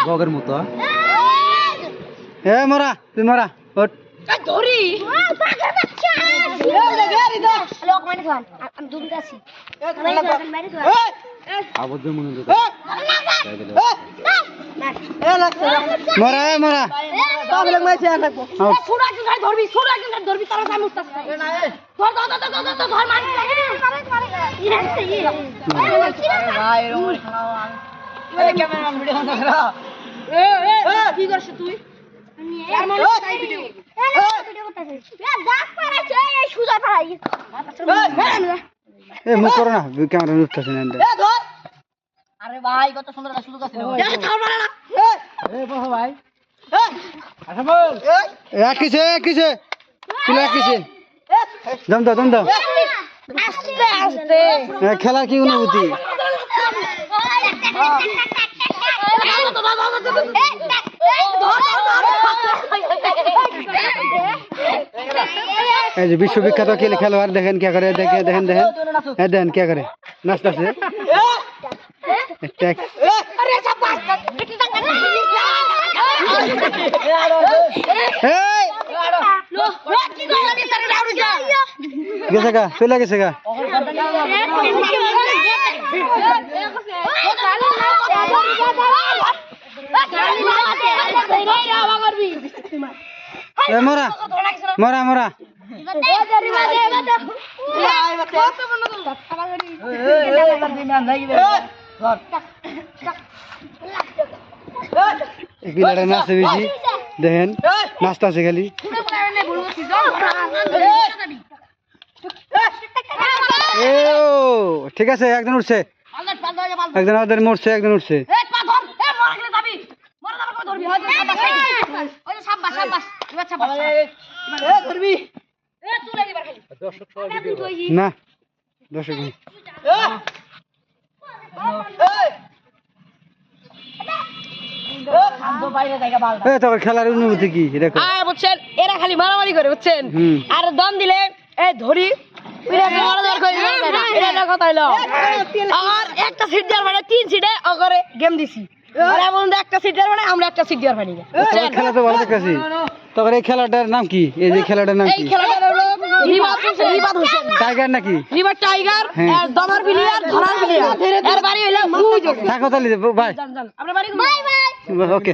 বগের মতো মরা তুই মরা মরা মরা কি করছিস তুই মুখ করো না ক্যামেরা উঠতেছে না আরে ভাই কত সুন্দর একটা সুযোগ আছে ভাই কিসে কিসে তুলে কিসে দম দাও দম দাও আস্তে আস্তে খেলার কি অনুভূতি এই যে বিশ্ববিখ্যাত খেলোয়াড় দেখেন কে করে দেখেন দেখেন দেখেন দেখেন কে করে নাচতেছে গেছে গা চলে গেছে গা মরা মরা মরা নাচে বেশি দেখেন নাচতেছে খালি ঠিক আছে একজন উঠছে একজন আমাদের মরছে একজন উঠছে না দর্শক খেলার অনুভূতি কি বুঝছেন এরা খালি মারামারি করে বুঝছেন আর দম দিলে ধরি কথা হইলো আর একটা সিট দেওয়ার মানে 3 সিটে অগরে গেম দিছি একটা সিট দেওয়ার মানে আমরা একটা সিট দেওয়ার পারি খেলা তো ভালো দেখতেছি তখন এই খেলাটার নাম কি এই যে খেলাটার নাম কি টাইগার নাকি রিভার টাইগার দমার প্লেয়ার ধরার প্লেয়ার এর বাড়ি হইলো থাকো তাহলে ভাই আমরা বাড়ি ওকে